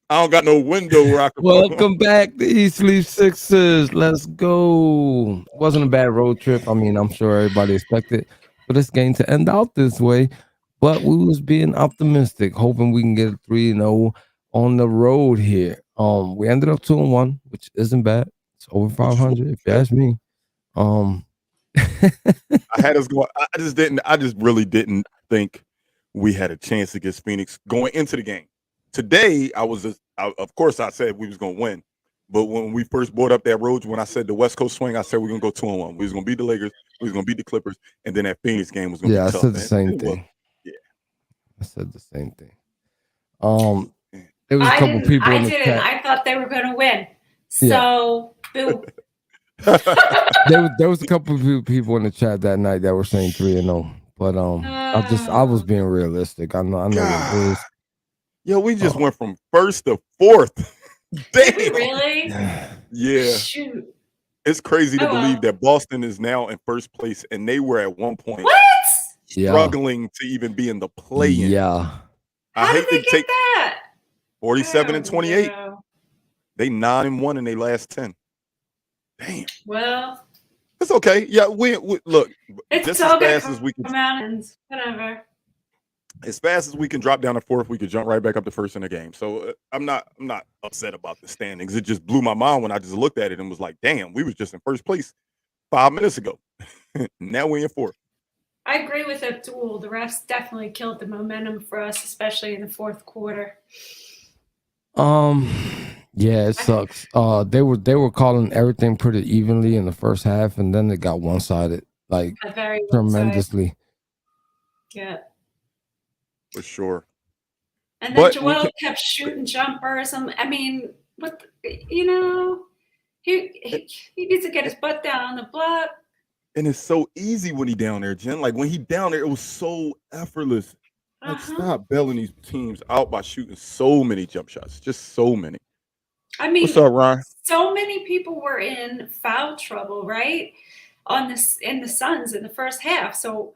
I don't got no window where I can put them. Welcome back to East Sleep Sixers. Let's go. Wasn't a bad road trip. I mean, I'm sure everybody expected for this game to end out this way, but we was being optimistic, hoping we can get a 3-0 on the road here. We ended up 2-1, which isn't bad. It's over Which is what 500, if you we said. ask me. Um, I had us going. I just didn't. I just really didn't think we had a chance against Phoenix going into the game. Today, I was. Of course, I said we was going to win. But when we first brought up that road, when I said the West Coast swing, I said we're going to go 2-1. We was going to beat the Lakers. We was going to beat the Clippers, and then that Phoenix game was going to be yeah, I tough. said the And same it was. thing. Yeah. I said the same thing. Um, there was a couple people I in the didn't. chat. I thought they were going to win. Yeah. So, boo. There was a couple of people in the chat that night that were saying 3-0, but I was being realistic. I know what it is. Yo, we just went from first to fourth. Did we really? Yeah. Shoot. It's crazy to believe that Boston is now in first place, and they were at one point struggling to even be in the play-in. Yeah. How did they get that? 47-28. No. They 9-1 in their last 10. Damn. Well, it's okay. Yeah, we look. It's just all as fast as we can. Mountains, whatever. As fast as we can drop down to fourth, we could jump right back up to first in the game. So I'm not upset about the standings. It just blew my mind when I just looked at it and was like, "Damn, we was just in first place 5 minutes ago. Now we're in fourth." I agree with Abdul. The refs definitely killed the momentum for us, especially in the fourth quarter. Yeah, it sucks. They were calling everything pretty evenly in the first half, and then it got one-sided, like tremendously. Yeah, for sure. And then Joel kept shooting jumpers. I mean, what he needs to get his butt down on the block. And it's so easy when he down there, Jen. Like when he down there, it was so effortless. Like stop bailing these teams out by shooting so many jump shots, just so many. I mean, what's up, Ryan? So many people were in foul trouble, right? In the Suns in the first half. So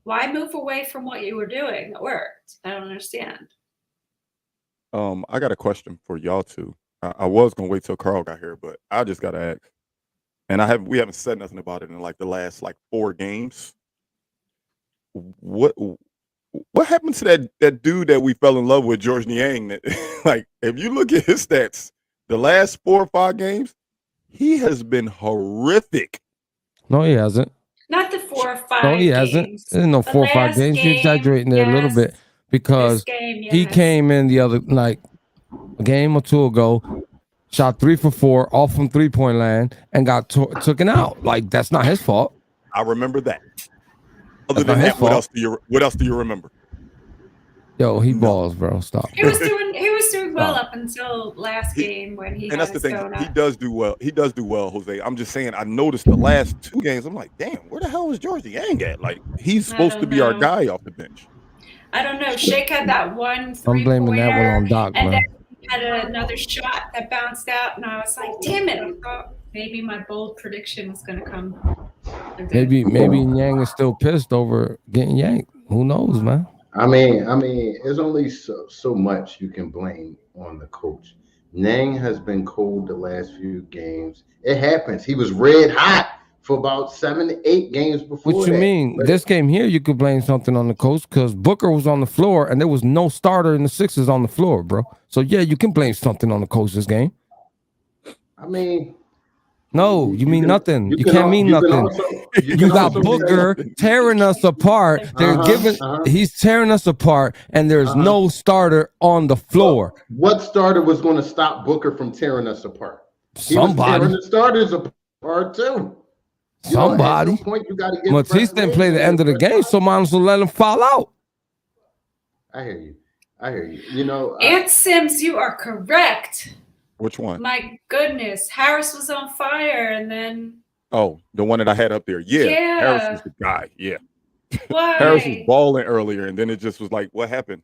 why move away from what you were doing? It worked. I don't understand. I got a question for y'all too. I was gonna wait till Carl got here, but I just gotta ask. And we haven't said nothing about it in like the last 4 games. What happened to that dude that we fell in love with, Georges Niang? That like if you look at his stats, the last 4 or 5 games, he has been horrific. No, he hasn't. Not the 4 or 5. No, he hasn't. There's no 4 or 5 games. You're exaggerating there a little bit because he came in the other a game or 2 ago, shot 3 for 4 off from 3-point land, and got taken out. Like that's not his fault. I remember that. Other than that, what else do you remember? Yo, he balls, bro. Stop. He was doing well up until last game when he. And that's the thing. He does do well. He does do well, Jose. I'm just saying. I noticed the last 2 games. I'm like, damn, where the hell is Georges Niang at? Like, he's supposed to be our guy off the bench. I don't know. Shake had that 1 3-pointer. I'm blaming that one on Doc, man. Then he had another shot that bounced out, and I was like, damn it! I thought maybe my bold prediction was going to come. Maybe Niang is still pissed over getting yanked. Who knows, man? I mean, there's only so much you can blame on the coach. Niang has been cold the last few games. It happens. He was red hot for about 7 to 8 games before. What you mean? This game here, you could blame something on the coach because Booker was on the floor and there was no starter in the Sixers on the floor, bro. So yeah, you can blame something on the coach this game. I mean. No, you mean nothing. You can't mean nothing. You got Booker tearing us apart. They're he's tearing us apart, and there's no starter on the floor. What starter was going to stop Booker from tearing us apart? Somebody. He was tearing the starters apart too. Somebody. At some point, you got to get. Matisse didn't play the end of the game, so might as well let him fall out. I hear you. You know, Ant Sims, you are correct. Which one? My goodness, Harris was on fire, and then. Oh, the one that I had up there. Yeah. Harris was the guy. Yeah. Why? Harris was balling earlier, and then it just was like, what happened?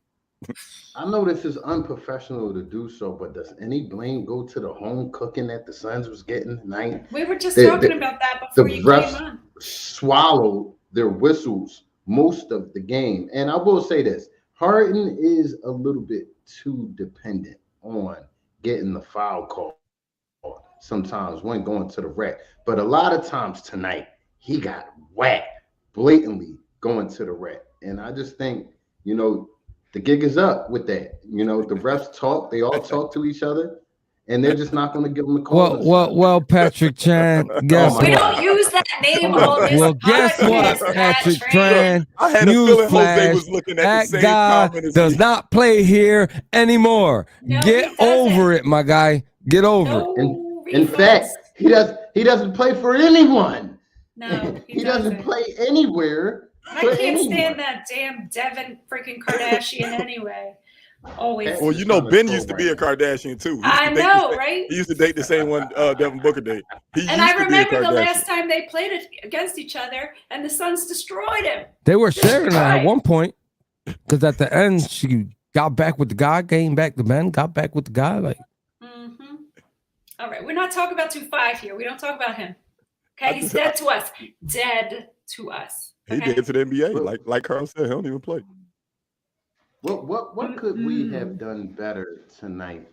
I know this is unprofessional to do so, but does any blame go to the home cooking that the Suns was getting tonight? We were just talking about that before you came on. Swallowed their whistles most of the game. And I will say this, Harden is a little bit too dependent on getting the foul call sometimes when going to the rack. But a lot of times tonight, he got whacked blatantly going to the rack. And I just think, the gig is up with that. The refs talk, they all talk to each other, and they're just not going to give them a call. Well, Patrick Chan, guess We what? don't use that name on this Well, guess what, podcast, Patrick Patrick. Chan? I had a feeling Jose Newsflash, was looking at that the same guy comment as does me. not play here anymore. No, Get he doesn't. over it, my guy. Get over it. No In refunds. fact, he doesn't play for anyone. No, He doesn't play anywhere. I for can't anyone. stand that damn Devin freaking Kardashian anyway. Always. Well, Ben used to be a Kardashian too. He used I to date know, the- right? He used to date the same one Devin Booker dated. And I remember the last time they played it against each other, and the Suns destroyed him. They were sharing that Right. at one point because at the end she got back with the guy, came back to Ben, got back with the guy. Like, Mm-hmm. All right, we're not talking about 2-5 here. We don't talk about him. I Okay, he's just- dead to us. Dead to us. He Okay? did to the NBA. Like Carl said, he don't even play. What could we have done better tonight?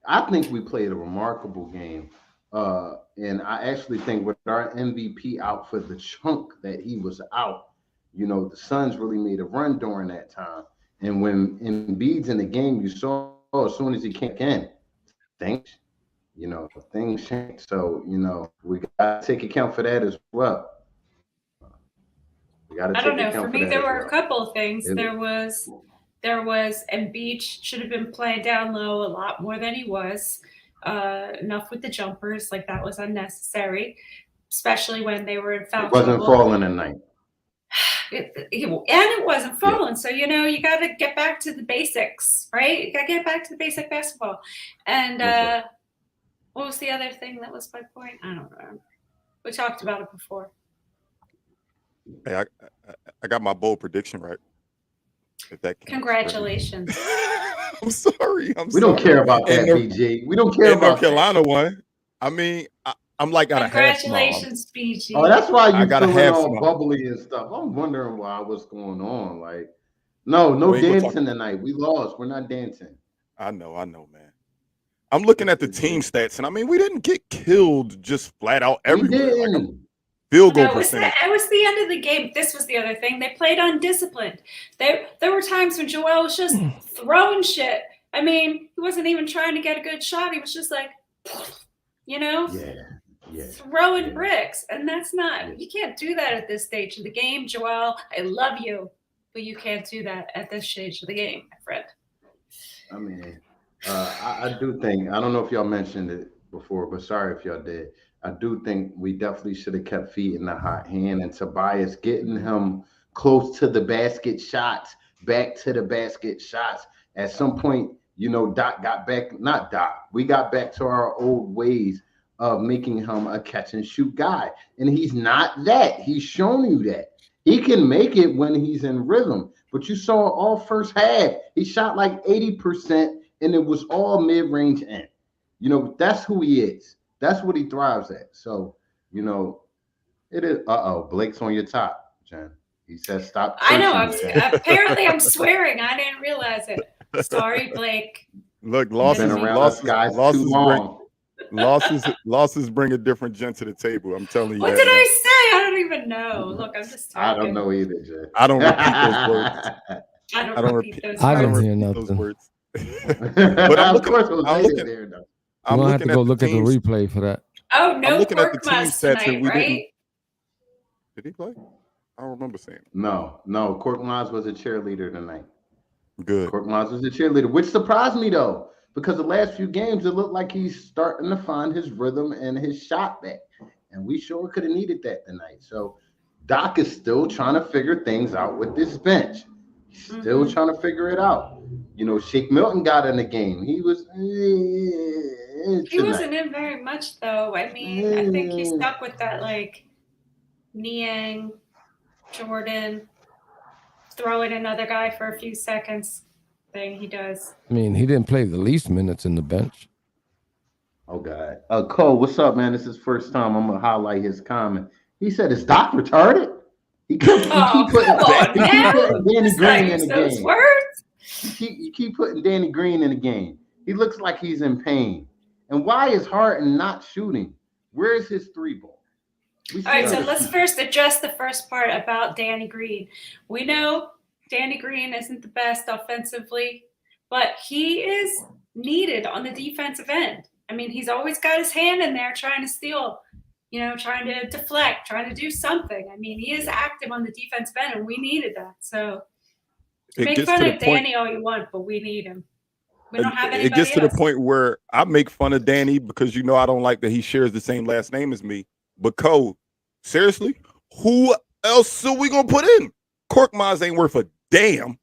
I think we played a remarkable game. And I actually think with our MVP out for the chunk that he was out, the Suns really made a run during that time. And when Embiid's in the game, you saw as soon as he came in, things change. So, we got to take account for that as well. We got to I take don't know. account For me, that there as were a well. couple of things. It- There was Embiid should have been playing down low a lot more than he was. Enough with the jumpers, like that was unnecessary, especially when they were in foul It wasn't trouble. falling tonight. It wasn't falling. So, you got to get back to the basics, right? You got to get back to the basic basketball. And Okay. what was the other thing that was my point? I don't know. We talked about it before. Hey, I got my bold prediction right. If that counts. Congratulations. I'm sorry. We don't care about that, And the- BG. We don't care And North about that. Carolina one. I mean, I'm like got a half smile. Congratulations, BG. Oh, that's why I you got a feeling half all smile. bubbly and stuff. I'm wondering what's going on. Like, no We ain't gonna dancing tonight. We lost. We're not dancing. I know, man. I'm looking at the team stats, and I mean, we didn't get killed just flat out We everywhere. Like a didn't. field goal No, it was percentage. the end of the game. This was the other thing. They played undisciplined. There were times when Joel was just throwing shit. I mean, he wasn't even trying to get a good shot. He was just like, Yeah. throwing bricks. And that's not, you can't do that at this stage of the game, Joel. I love you, but you can't do that at this stage of the game, my friend. I mean, I do think, I don't know if y'all mentioned it before, but sorry if y'all did. I do think we definitely should have kept feet in the hot hand, and Tobias getting him close to the basket shots, back to the basket shots. At some point, Doc got back, not Doc, we got back to our old ways of making him a catch and shoot guy. And he's not that. He's shown you that. He can make it when he's in rhythm. But you saw all first half, he shot like 80%, and it was all mid-range end. That's who he is. That's what he thrives at. So, it is. Blake's on your top, Jen. He says stop. I know. cursing, Jen. Apparently, I'm swearing. I didn't realize it. Sorry, Blake. Look, Been losses, around us guys too long. losses bring a different gent to the table. I'm telling you. What that did now. I say? I don't even know. Look, I'm just I talking. don't know either, Jen. I don't repeat those words. I don't repeat those I words. didn't hear Repeat nothing. those words. But I'm of course, I'm Jose looking- is there, though. You're I'm gonna have to looking go at look the at the teams. replay for that. Oh, no looking at the team Korkmaz stats and tonight, we right? didn't- Did he play? I don't remember saying. No, Korkmaz was a cheerleader tonight. Good. Korkmaz was a cheerleader, which surprised me though, because the last few games it looked like he's starting to find his rhythm and his shot back, and we sure could have needed that tonight. So Doc is still trying to figure things out with this bench. He's still Mhm. trying to figure it out. Shake Milton got in the game. He was. He wasn't in very much, though. I mean, I think he stuck with that, like, Niang, Jordan, throw in another guy for a few seconds thing he does. I mean, he didn't play the least minutes in the bench. Oh God. Cole, what's up, man? This is first time I'm gonna highlight his comment. He said, "Is Doc retarded?" He keep Oh, putting, come on, he keep man. putting Danny Let's not Green in use the those game. words. You keep putting Danny Green in the game. He looks like he's in pain. And why is Harden not shooting? Where's his 3-ball? All right, so let's first address the first part about Danny Green. We know Danny Green isn't the best offensively, but he is needed on the defensive end. I mean, he's always got his hand in there trying to steal, trying to deflect, trying to do something. I mean, he is active on the defensive end, and we needed that. So make fun of Danny all you want, but we need him. We don't have anybody It gets to else. the point where I make fun of Danny because I don't like that he shares the same last name as me. But Cole, seriously, who else are we gonna put in? Korkmaz ain't worth a damn.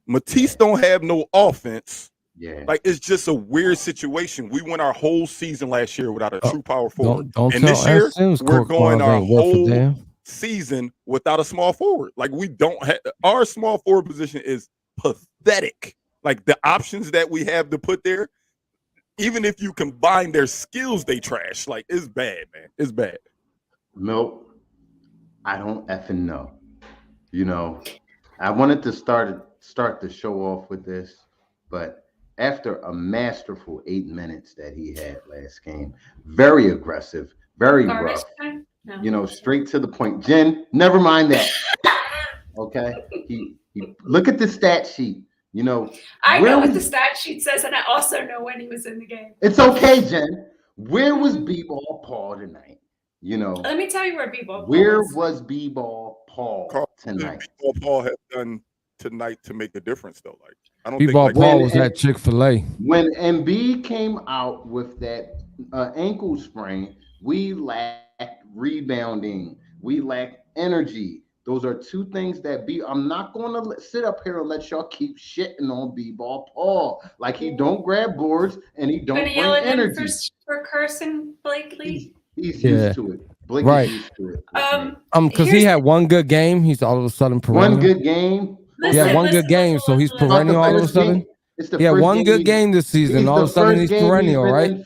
Matisse don't have no offense. Yeah, Like, it's just a weird situation. We went our whole season last year without a true power forward, Don't and this tell year Sims we're going Korkmaz our ain't worth a whole damn. season without a small forward. Like, we don't have our small forward position is pathetic. Like, the options that we have to put there, even if you combine their skills, they trash. Like, it's bad, man. It's bad. Milt, I don't effing know. I wanted to start the show off with this, but after a masterful 8 minutes that he had last game, very aggressive, very rough, No. Straight to the point. Jen, never mind that. Okay, he look at the stat sheet. I know what the stat sheet says, and I also know when he was in the game. It's okay, Jen. Where was B-Ball Paul tonight? Let me tell you where B-Ball was B-Ball Paul tonight? B-Ball Paul has done tonight to make a difference, though. Like, I don't B-Ball think Paul was at Chick-fil-A. When Embiid came out with that ankle sprain, we lacked rebounding. We lacked energy. Those are two things that I'm not going to sit up here and let y'all keep shitting on B-Ball Paul. Like, he don't grab boards and he don't bring yell at energy. him for cursing Blakely. He's used to it. Blake Right. is used to it. Because he had one good game, he's all of a sudden perennial. One good game. He had one good game, so he's perennial all of a sudden. He had one good game this season. All of a sudden, he's perennial, right?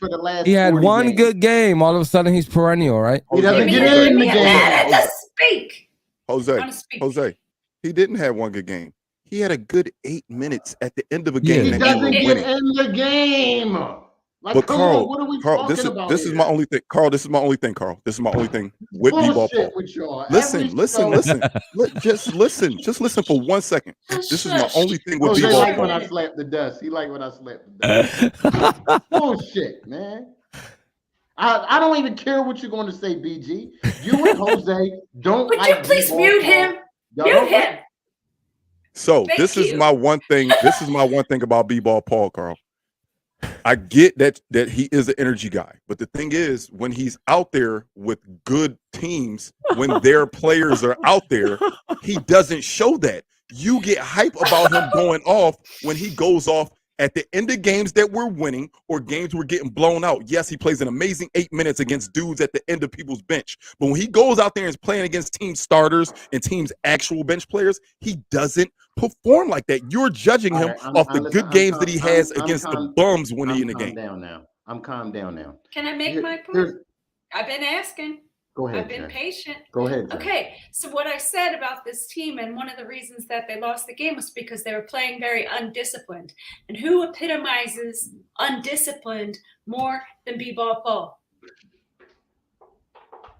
He had one good game. All of a sudden, he's perennial, right? He doesn't get in the game. Just speak. Jose, he didn't have one good game. He had a good 8 minutes at the end of a game. He that doesn't we were get winning. in the game. Like, But come Carl, on, what are we Carl, talking about? this is my only thing. Carl, this is my only thing. Carl, this is my only thing with B-Ball Paul. Bullshit with y'all. Listen. Just listen. Just listen for 1 second. This is my only thing with Jose B-Ball like when Paul. I slap the dust. He like when I slap the dust. Bullshit, man. I don't even care what you're going to say, BG. You and Jose don't Would like you please B-Ball mute Paul. him? Y'all Mute don't like- him. So Thank this is you. my one thing. This is my one thing about B-Ball Paul, Carl. I get that he is an energy guy, but the thing is, when he's out there with good teams, when their players are out there, he doesn't show that. You get hype about him going off when he goes off at the end of games that we're winning or games we're getting blown out. Yes, he plays an amazing 8 minutes against dudes at the end of people's bench. But when he goes out there and is playing against team starters and team's actual bench players, he doesn't perform like that. You're judging him off the good games that he has against the bums when he's in the game. I'm calmed down now. Can I make my Here's- point? I've been asking. Go ahead, I've been Jen. patient. Go ahead, Jen. Okay, so what I said about this team, and one of the reasons that they lost the game was because they were playing very undisciplined. And who epitomizes undisciplined more than B-Ball Paul?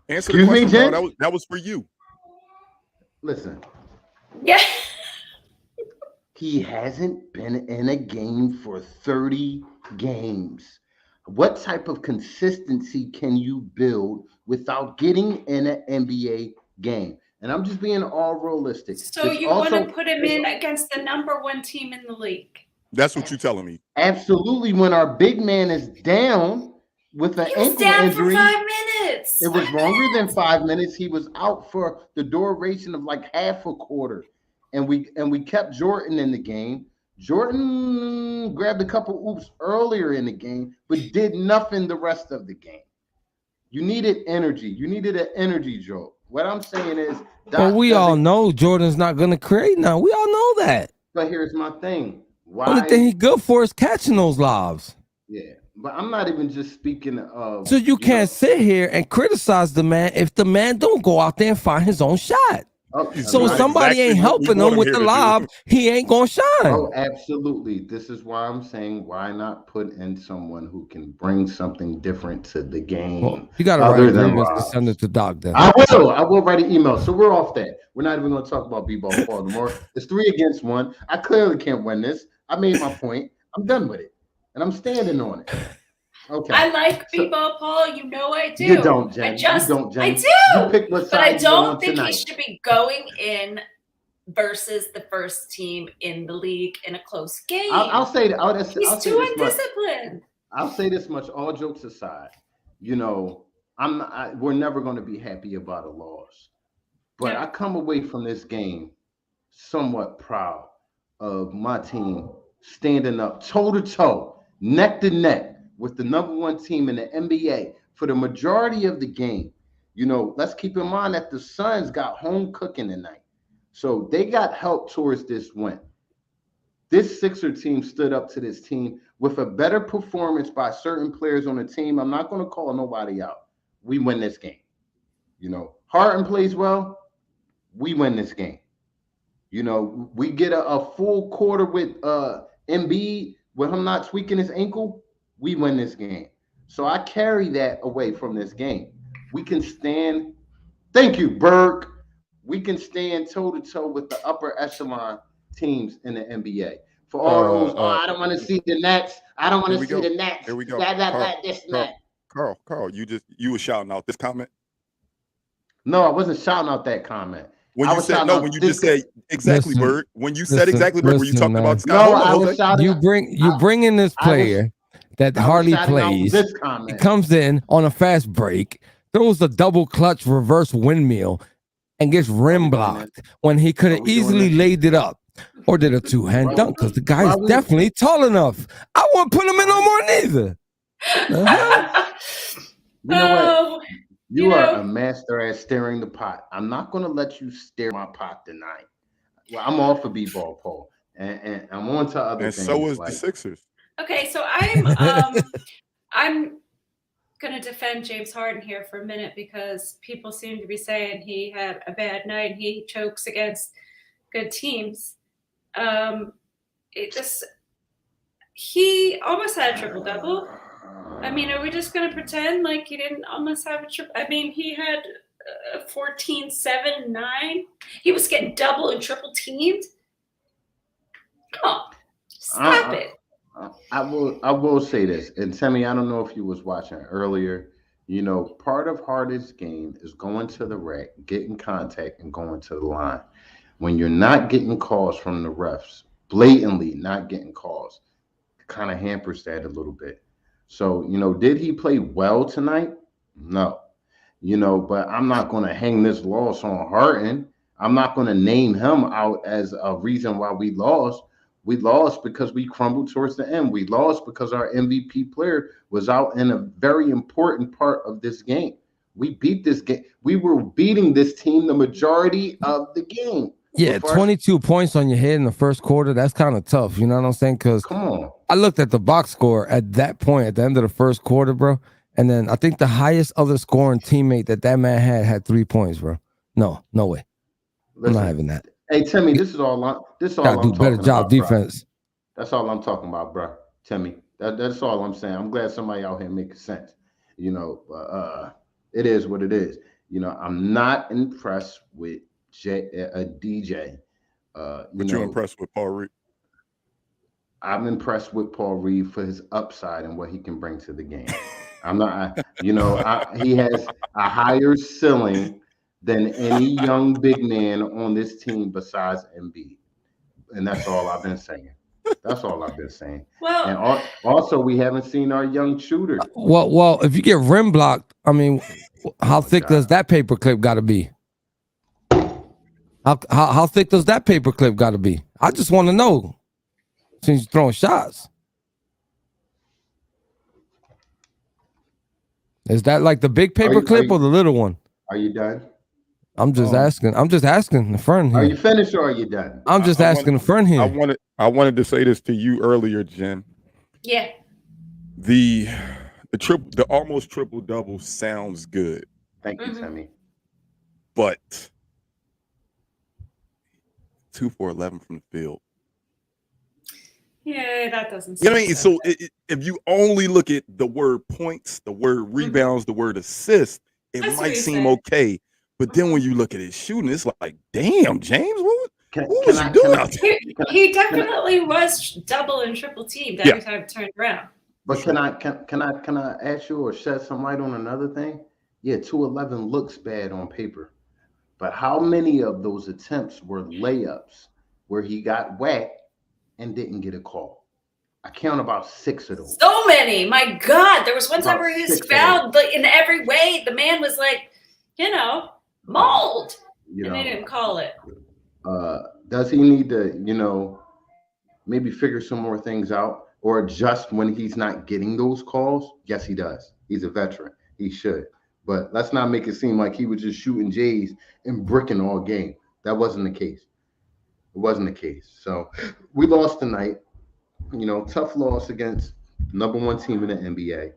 Answer the Excuse me, question, Jen? Carl. That was for you. Listen, Yeah. he hasn't been in a game for 30 games. What type of consistency can you build without getting in an NBA game? And I'm just being all realistic. So you want to put him in against the #1 team in the league? That's what you're telling me. Absolutely. When our big man is down with an He was ankle down injury, for 5 minutes. it was longer than 5 minutes. He was out for the duration of like half a quarter. And we kept Jordan in the game. Jordan grabbed a couple oops earlier in the game, but did nothing the rest of the game. You needed energy. You needed an energy jolt. What I'm saying is, But we all know Jordan's not going to create now. We all know that. But here's my thing. Why? Only thing he's good for is catching those lobs. Yeah, but I'm not even just speaking of. So you can't sit here and criticize the man if the man don't go out there and find his own shot. Oh, So doing somebody exactly ain't what we helping want him him with here the to do. lob. He ain't gonna shine. Oh, absolutely. This is why I'm saying why not put in someone who can bring something different to the game Well, you got to other write than grievance to Ross. send it to Doc then. I will write an email. So we're off that. We're not even going to talk about B-ball Paul anymore. It's 3 against 1. I clearly can't win this. I made my point. I'm done with it, and I'm standing on it. Okay. I like B-ball Paul. You know I do. You don't, Jen. I don't, Jen. I do. You pick what But I side you want don't think tonight. he should be going in versus the first team in the league in a close game. I'll say that. He's too undisciplined. I'll say this much. All jokes aside, you know, we're never going to be happy about a loss, but Yeah. I come away from this game somewhat proud of my team standing up toe to toe, neck to neck with the #1 team in the NBA for the majority of the game. You know, let's keep in mind that the Suns got home cooking tonight, so they got help towards this win. This Sixer team stood up to this team with a better performance by certain players on the team. I'm not going to call nobody out. We win this game. You know, Harden plays well. We win this game. You know, we get a full quarter with Embiid with him not tweaking his ankle. We win this game. So I carry that away from this game. We can stand. Thank you, Berg. We can stand toe to toe with the upper echelon teams in the NBA. For all those, I don't want to see the Nets. I don't want to see the Nets. Here we go. Carl, you were shouting out this comment. No, I wasn't shouting out that comment. When you said no, when you just said exactly, Bird. When you said exactly, Bird, were you talking about Scott? No, I was shouting. You bring in this player that hardly plays. He comes in on a fast break, throws a double clutch reverse windmill, and gets rim blocked when he could have easily laid it up or did a two-hand dunk because the guy's definitely tall enough. I won't put him in no more neither. You know what? You are a master at stirring the pot. I'm not going to let you stir my pot tonight. Well, I'm all for B-ball, Paul, and I'm on to other things. And so is the Sixers. Okay, so I'm going to defend James Harden here for a minute because people seem to be saying he had a bad night and he chokes against good teams. He almost had a triple-double. I mean, are we just going to pretend like he didn't almost have a triple? I mean, he had 14, 7, 9. He was getting double and triple teamed. Come on, stop it. I will say this, and Timmy, I don't know if you was watching earlier. You know, part of Harden's game is going to the rack, getting contact, and going to the line. When you're not getting calls from the refs, blatantly not getting calls, it kind of hampers that a little bit. So, you know, did he play well tonight? No. You know, but I'm not going to hang this loss on Harden. I'm not going to name him out as a reason why we lost. We lost because we crumbled towards the end. We lost because our MVP player was out in a very important part of this game. We beat this game. We were beating this team the majority of the game. Yeah, 22 points on your head in the first quarter. That's kind of tough. You know what I'm saying? Because come on. I looked at the box score at that point at the end of the first quarter, bro. And then I think the highest other scoring teammate that man had 3 points, bro. No way. Listen, I'm not having that. Hey, Timmy, this is all I'm do better job defense. Bro. That's all I'm talking about, bro. Timmy, that's all I'm saying. I'm glad somebody out here making sense. You know, it is what it is. You know, I'm not impressed with DJ. But you're impressed with Paul Reed? I'm impressed with Paul Reed for his upside and what he can bring to the game. I'm not, he has a higher ceiling than any young big man on this team besides Embiid. And that's all I've been saying. That's all I've been saying. Well, and also we haven't seen our young shooter. Well, if you get rim blocked, I mean, how thick does that paperclip got to be? How thick does that paperclip got to be? I just want to know. Since you're throwing shots, is that like the big paperclip or the little one? Are you done? I'm just asking. I'm just asking the friend here. Are you finished or are you done? I'm just asking the friend here. I wanted to say this to you earlier, Jen. Yeah. The almost triple double sounds good. Thank you, Timmy. But 2 for 11 from the field. Yeah, that doesn't. You know what I mean? So if you only look at the word points, the word rebounds, the word assist, it might seem okay. But then when you look at his shooting, it's like, damn, James, what was you doing out there? He definitely was double and triple teamed every time it turned around. But can I ask you or shed some light on another thing? Yeah, 211 looks bad on paper, but how many of those attempts were layups where he got whacked and didn't get a call? I count about 6 of those. So many, my God! There was one time where he was fouled, but in every way, the man was like, mauled, and they didn't call it. Does he need to, maybe figure some more things out or adjust when he's not getting those calls? Yes, he does. He's a veteran. He should. But let's not make it seem like he was just shooting Jays and bricking all game. That wasn't the case. It wasn't the case. So we lost tonight. Tough loss against the number 1 team in the NBA.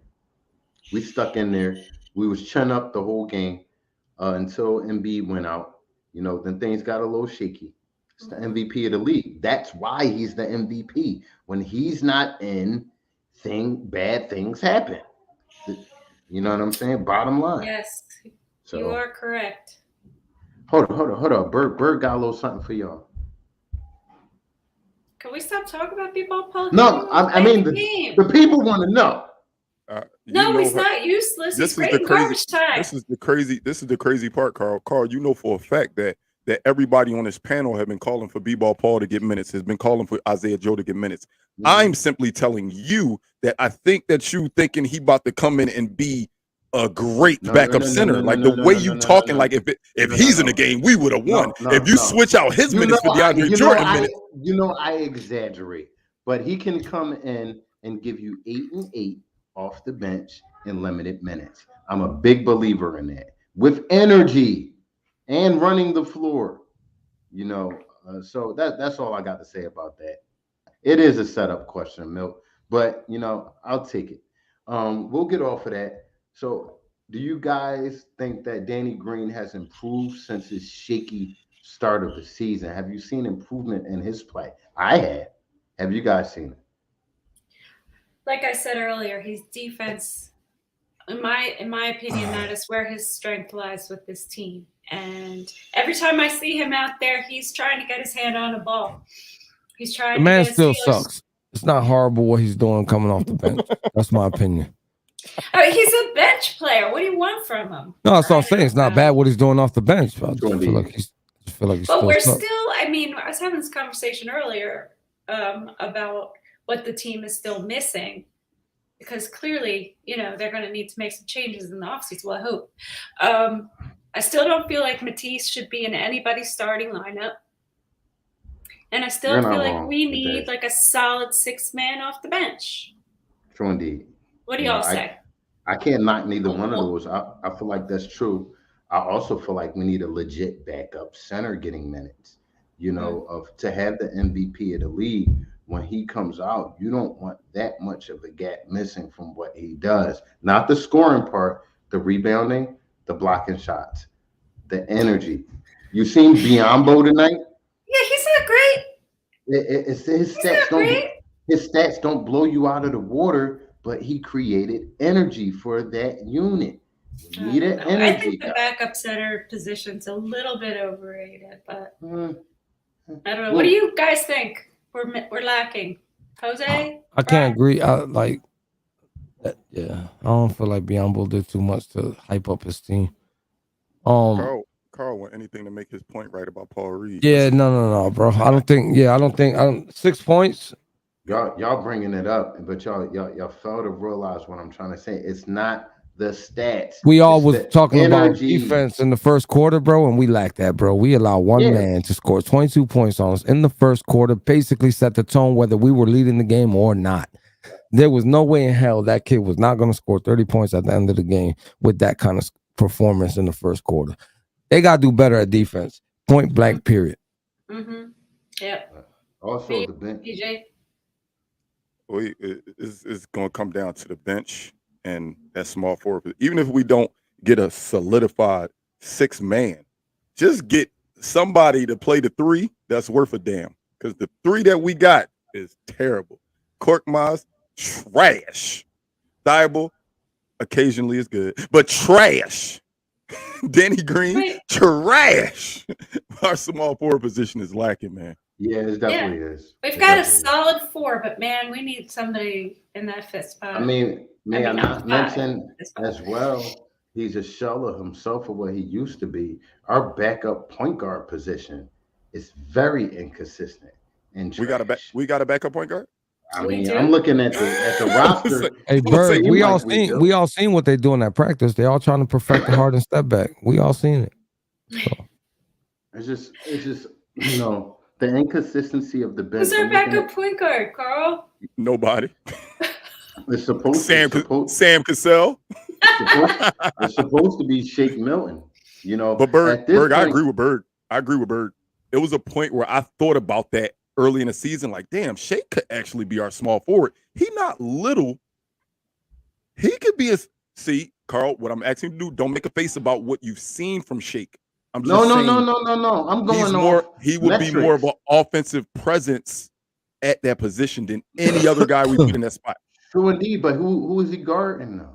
We stuck in there. We was chin up the whole game until Embiid went out. Then things got a little shaky. It's the MVP of the league. That's why he's the MVP. When he's not in, bad things happen. You know what I'm saying? Bottom line. Yes, so, you are correct. Hold on. Bird got a little something for y'all. Can we stop talking about B-ball politics? No, I mean the people want to know. No, he's not useless. He's great in garbage time. This is the crazy part, Carl. Carl, you know for a fact that everybody on this panel have been calling for B-Ball Paul to get minutes, has been calling for Isaiah Joe to get minutes. Mm-hmm. I'm simply telling you that I think that you thinking he about to come in and be a great backup center. Like the way you talking, like if he's in the game, we would have won. If you switch out his minutes for DeAndre Jordan minutes. I exaggerate, but he can come in and give you 8 and 8 off the bench in limited minutes. I'm a big believer in that. With energy and running the floor, so that's all I got to say about that. It is a setup question, Milt, but I'll take it. We'll get off of that. So do you guys think that Danny Green has improved since his shaky start of the season? Have you seen improvement in his play? I have. Have you guys seen it? Like I said earlier, his defense, in my opinion, that is where his strength lies with this team. And every time I see him out there, he's trying to get his hand on the ball. He's trying. The man still sucks. It's not horrible what he's doing coming off the bench. That's my opinion. I mean, he's a bench player. What do you want from him? No, that's what I'm saying. It's not bad what he's doing off the bench. But I feel like he's but we're still. I mean, I was having this conversation earlier about what the team is still missing, because clearly, they're going to need to make some changes in the offseason. Well, I hope. I still don't feel like Matisse should be in anybody's starting lineup. And I still feel like we need like a solid 6-man off the bench. True indeed. What do y'all say? I can't knock neither one of those. I feel like that's true. I also feel like we need a legit backup center getting minutes. To have the MVP of the league, when he comes out, you don't want that much of a gap missing from what he does. Not the scoring part, the rebounding, the blocking shots, the energy. You seen Biyombo tonight? Yeah, he's not great. His stats don't blow you out of the water, but he created energy for that unit. You need an energy. I think the backup center position's a little bit overrated, but I don't know. What do you guys think? We're lacking. Jose? I can't agree. I don't feel like Biyombo did too much to hype up his team. Carl want anything to make his point right about Paul Reed. Yeah, no, bro. I don't think 6 points. Y'all bringing it up, but y'all fail to realize what I'm trying to say. It's not the stats. We all was talking about defense in the first quarter, bro, and we lacked that, bro. We allowed one man to score 22 points on us in the first quarter, basically set the tone whether we were leading the game or not. There was no way in hell that kid was not going to score 30 points at the end of the game with that kind of performance in the first quarter. They got to do better at defense. Point blank, period. Mm-hmm. Yeah. Also, the bench. PJ? It's going to come down to the bench and that small forward. Even if we don't get a solidified 6-man, just get somebody to play the 3 that's worth a damn. Because the 3 that we got is terrible. Korkmaz, trash. Thibault, occasionally is good, but trash. Danny Green, Right. trash. Our small forward position is lacking, man. Yeah, it definitely is. We've It got a definitely is. solid 4, but man, we need somebody in that fifth spot. I mean, may I not five. mention Fifth spot. as well, he's a shell of himself of what he used to be. Our backup point guard position is very inconsistent and We got a backup point guard. I We mean, do? I'm looking at the roster. Hey, Let's say Bird, you we might all we seen do. we all seen what they doing at practice. They all trying to perfect the Harden step back. We all seen it. It's just the inconsistency of the bench. Who's our I'm looking backup point guard, Carl? Nobody. It's supposed Sam to Cassell. it's supposed to be Shake Milton, But Berg, at this I point- agree with Berg. It was a point where I thought about that early in the season, like, damn, Shake could actually be our small forward. He not little. He could be see, Carl, what I'm asking you to do, don't make a face about what you've seen from Shake. I'm just No. saying I'm going he would be more of an offensive presence at that position than any other guy we put in that spot. True indeed, but who is he guarding now?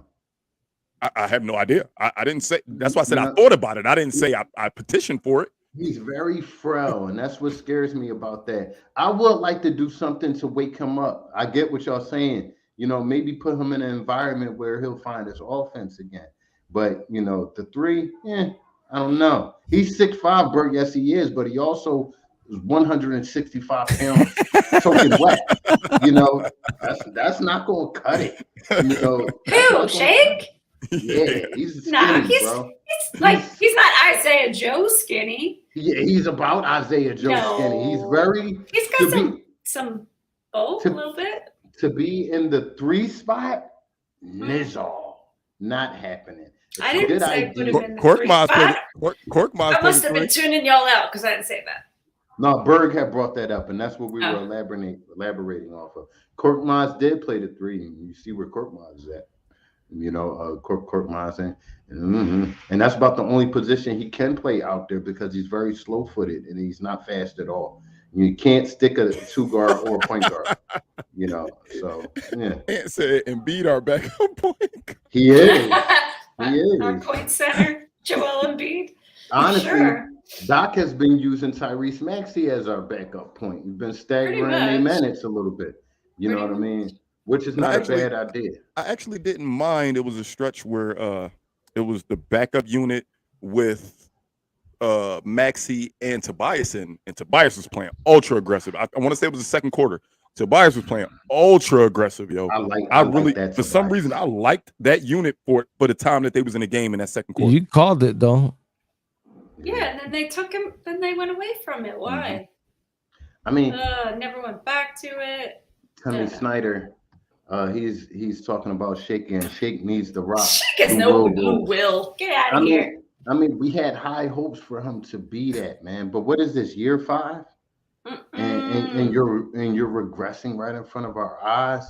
I have no idea. I didn't say. That's why I said I No. thought about it. I didn't say I petitioned for it. He's very frail, and that's what scares me about that. I would like to do something to wake him up. I get what y'all saying. Maybe put him in an environment where he'll find his offense again. But the 3, I don't know. He's 6'5", Bert. Yes, he is, but he also is 165 pounds soaking wet. That's not gonna cut it. That's Who? not gonna- Shake? Yeah, he's skinny, Nah, bro. He's not Isaiah Joe skinny. Yeah, he's about Isaiah Joe No. skinny. He's very He's to got be some bulk a little bit. to be in the 3 spot. Nizzle, not happening. It's I a didn't good say idea. put him in the Korkmaz three. Korkmaz I must have played been three. tuning y'all out because I didn't say that. No, Berg had brought that up, and that's what we were Oh. elaborating off of. Korkmaz did play the 3, and you see where Korkmaz is at. Korkmaz, and that's about the only position he can play out there because he's very slow-footed and he's not fast at all. You can't stick a 2 guard or a point guard. So yeah, Ant said Embiid our backup point. he is. Our He is. point center, Joel Embiid. Honestly, Sure. Doc has been using Tyrese Maxey as our backup point. He's been staggering their much. minutes a little bit. You know Pretty what I mean? Which is not Actually- a bad idea. I actually didn't mind. It was a stretch where it was the backup unit with Maxey and Tobias and Tobias was playing ultra aggressive. I want to say it was the second quarter. Tobias was playing ultra aggressive, yo. I like really, that. for some Tobias. reason, I liked that unit for the time that they was in the game in that second quarter. You called it though. Yeah, and then they took him, then they went away from it. Why? I mean, Never went back to it. Timmy Yeah. Snyder, he's talking about Shake, and Shake needs the rock. Shake has Who no will. goodwill. Get out I of here. we had high hopes for him to be that, man. But what is this, year 5? And you're regressing right in front of our eyes.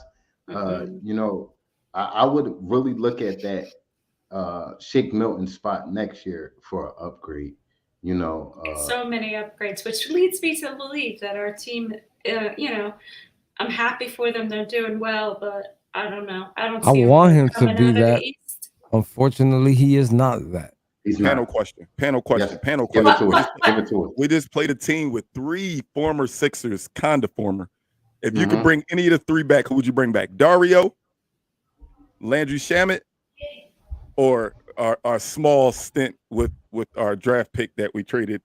I would really look at that Shake Milton spot next year for an upgrade. So many upgrades, which leads me to believe that our team, I'm happy for them. They're doing well, but I don't know. I don't. I see want him to coming be out of the that. East. Unfortunately, he is not that. He's Panel not. question. Yes. Panel Give question. it to us. Give it to us. We just played a team with 3 former Sixers, kind of former. If you could Mhm. bring any of the 3 back, who would you bring back? Dario, Landry Shamet, or our small stint with our draft pick that we traded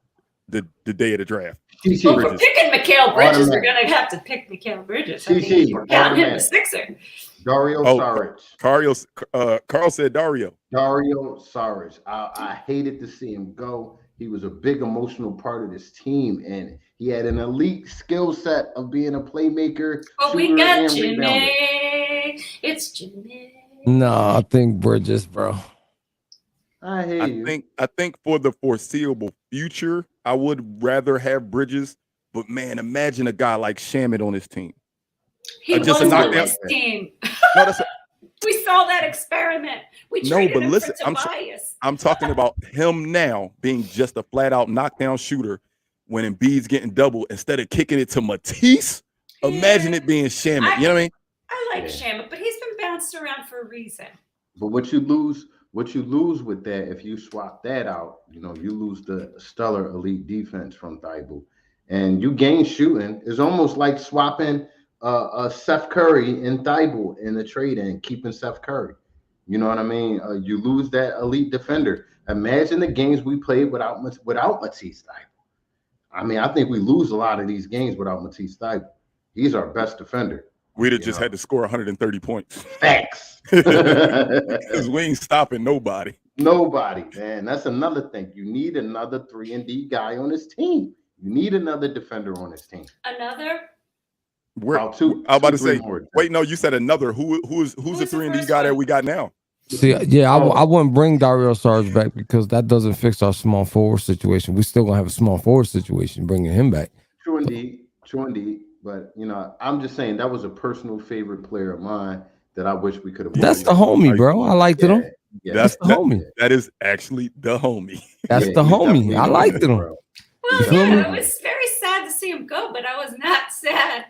the day of the draft? TC Well, for Bridges. picking Mikal Bridges, Automatic. we're gonna have to pick Mikal Bridges. TC, We're counting him a automatic. Sixer. Dario Oh, Saric. Carl said Dario. Dario Saric. I hated to see him go. He was a big emotional part of this team, and he had an elite skill set of being a playmaker. But we shooter, got and Jimmy. rebounder. It's Jimmy. No, I think Bridges, bro. I hear you. I think for the foreseeable future, I would rather have Bridges. But man, imagine a guy like Shamet on his team. He was just a on knockdown. this team. No, that's We saw that experiment. We No, traded but him listen, for Tobias. I'm talking about him now being just a flat out knockdown shooter when Embiid's getting double, instead of kicking it to Matisse, imagine it being Shamet. You know what I mean? I like Shamet, but he's been bounced around for a reason. But what you lose with that, if you swap that out, you lose the stellar elite defense from Thibault, and you gain shooting. It's almost like swapping Seth Curry and Thibault in the trade and keeping Seth Curry. You know what I mean? You lose that elite defender. Imagine the games we played without Matisse Thybulle. I mean, I think we lose a lot of these games without Matisse Thybulle. He's our best defender. We'd have just had to score 130 points. Facts. Because we ain't stopping nobody. Nobody, man. That's another thing. You need another 3-and-D guy on this team. You need another defender on this team. Another? I was about to say, wait, no, you said another. Who's the 3-and-D guy that we got now? See, yeah, I wouldn't bring Dario Saric back because that doesn't fix our small forward situation. We still gonna have a small forward situation bringing him back. True indeed. But I'm just saying that was a personal favorite player of mine that I wish we could have. That's the homie, bro. I liked him. Yeah, that's the homie. That is actually the homie. That's the homie. I liked him. Well, yeah, it was very sad to see him go, but I was not sad.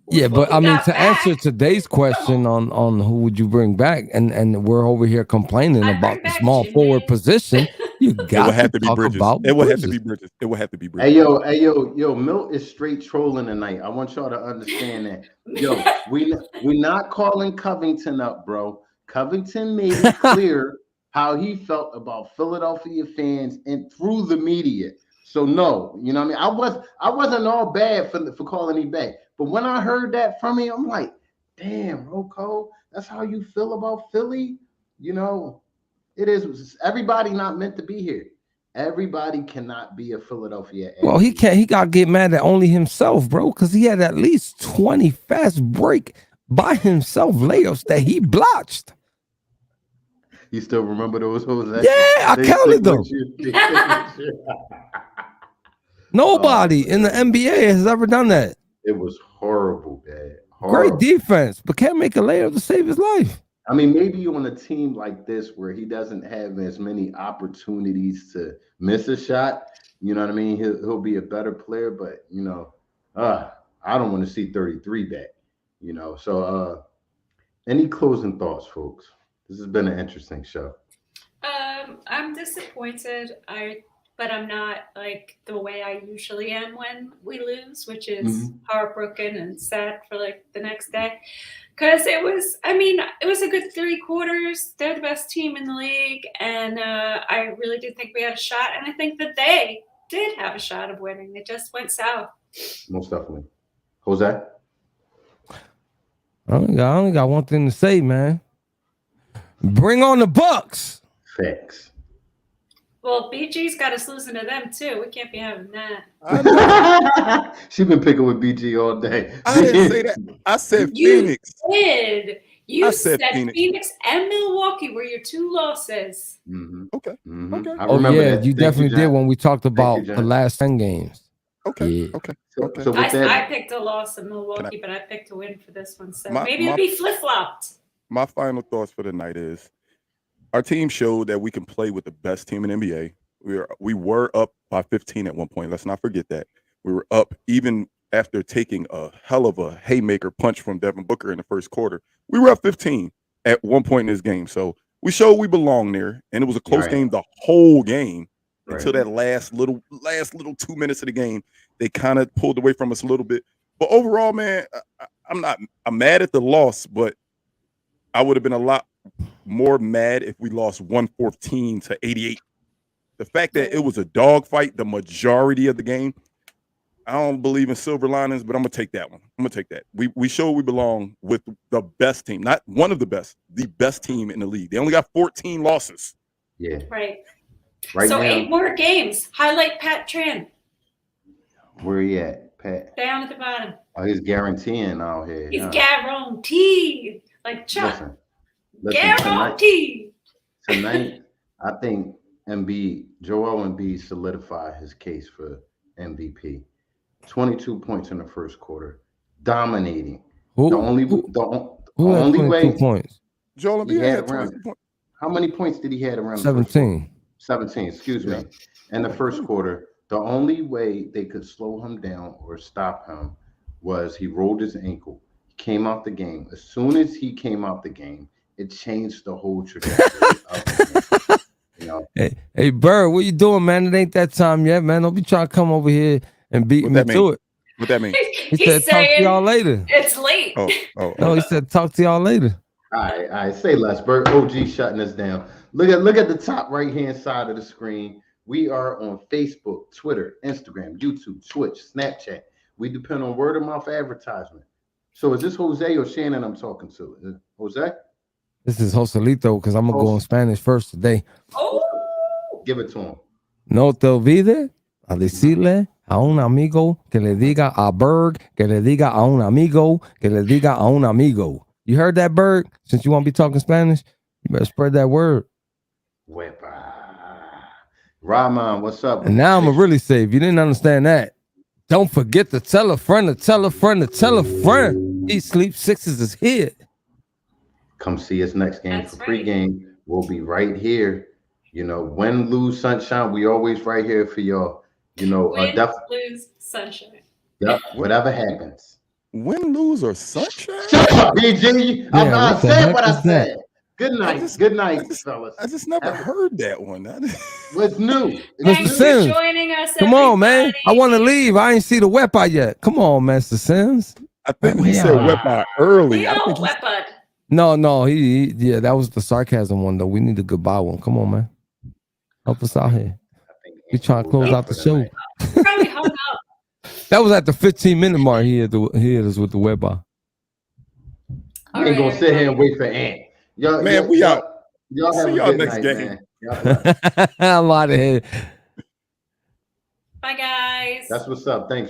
Yeah, but I mean, to answer today's question on who would you bring back, and we're over here complaining about the small forward position, you got to have to be Bridges. It would have to be Bridges. It would have to be Bridges. Hey yo, Milt is straight trolling tonight. I want y'all to understand that. Yo, we're not calling Covington up, bro. Covington made it clear how he felt about Philadelphia fans and through the media. So no, you know what I mean? I wasn't all bad for calling him back. But when I heard that from him, I'm like, damn, Rocco, that's how you feel about Philly? It is. Everybody not meant to be here. Everybody cannot be a Philadelphia athlete. Well, he can't. He got to get mad at only himself, bro, because he had at least 20 fast break by himself layups that he blotched. You still remember those? Yeah, I counted them. Nobody in the NBA has ever done that. It was horrible, Dad. Great defense, but can't make a layup to save his life. I mean, maybe on a team like this where he doesn't have as many opportunities to miss a shot, you know what I mean? He'll be a better player, but I don't want to see 33 back, So any closing thoughts, folks? This has been an interesting show. I'm disappointed. But I'm not like the way I usually am when we lose, which is heartbroken and sad for like the next day. Because it was a good 3 quarters. They're the best team in the league. And I really did think we had a shot. And I think that they did have a shot of winning. It just went south. Most definitely. Jose? I only got one thing to say, man. Bring on the Bucks. Facts. Well, BG's got us losing to them too. We can't be having that. She's been picking with BG all day. I didn't say that. I said Phoenix. You said Phoenix and Milwaukee were your 2 losses. Mm-hmm. Okay. Mm-hmm. Okay. Oh yeah, you definitely did when we talked about the last 10 games. Okay. Yeah. Okay. So I picked a loss in Milwaukee, but I picked a win for this one. So maybe it'll be flip-flopped. My final thoughts for the night is our team showed that we can play with the best team in the NBA. We were up by 15 at one point. Let's not forget that. We were up even after taking a hell of a haymaker punch from Devin Booker in the first quarter. We were up 15 at one point in this game. So we showed we belong there. And it was a close game the whole game until that last little 2 minutes of the game. They kind of pulled away from us a little bit. But overall, man, I'm mad at the loss, but I would have been a lot more mad if we lost 114-88. The fact that it was a dogfight the majority of the game, I don't believe in silver linings, but I'm gonna take that one. I'm gonna take that. We showed we belong with the best team, not one of the best team in the league. They only got 14 losses. Yeah. Right so now, 8 more games. Highlight Pat Tran. Where he at, Pat? Down at the bottom. Oh, he's guaranteeing out here. He's guaranteed. Like Chuck. Listen, guaranteed. Tonight, I think Joel Embiid solidified his case for MVP. 22 points in the first quarter, dominating. The only way points. Joel Embiid had 22 points. How many points did he have around 17? 17, excuse me. In the first quarter, The only way they could slow him down or stop him was he rolled his ankle. He came out the game. As soon as he came out the game, it changed the whole trajectory of the game. You know, Hey, Bird, what you doing, man? It ain't that time yet, man. Don't be trying to come over here and beat What me that to mean? it. What that mean? He said, talk to y'all later. It's late. No, he said, talk to y'all later. all right, say less. Bert, OG shutting us down. Look at the top right hand side of the screen. We are on Facebook, Twitter, Instagram, YouTube, Twitch, Snapchat. We depend on word of mouth advertisement. So is this Jose or Shannon I'm talking to? Jose? This is Joselito because I'm going to go in Spanish first today. Oh, Give it to him. No te olvides a decirle a un amigo que le diga a Berg, que le diga a un amigo, que le diga a un amigo. You heard that, Berg? Since you want to be talking Spanish, you better spread that word. Wepa. Rahman, what's up? And now I'm going to really say, if you didn't understand that, don't forget to tell a friend to tell a friend to tell a friend. Eat Sleep Sixes is here. Come see us next game That's for pregame. We'll be right here. You know, win, lose, sunshine. We always right here for y'all. You know, win, lose, sunshine. Yep, whatever happens. Win, lose, or sunshine? Shut up, BG. I what the said heck what I is that? said. Good night. just- Good night, I just- fellas. I just never heard that one. What's new? Mr. Thanks for Sims, joining us. Come on, man. everybody. I want to leave. I ain't see the weapon yet. Come on, Master Sims. I think he said weapon early. I think he- Weapon. No, yeah, that was the sarcasm one though. We need a goodbye one. Come on, man. Help us out here. We trying to close out the show. Probably hung up. That was at the 15-minute mark. He hit us with the web bar. I ain't gonna sit here and wait for Ant. Y'all, Man, we out. Y'all have See a y'all good next night, game. man. Y'all- I'm out of here. Bye, guys. That's what's up. Thanks, Rob.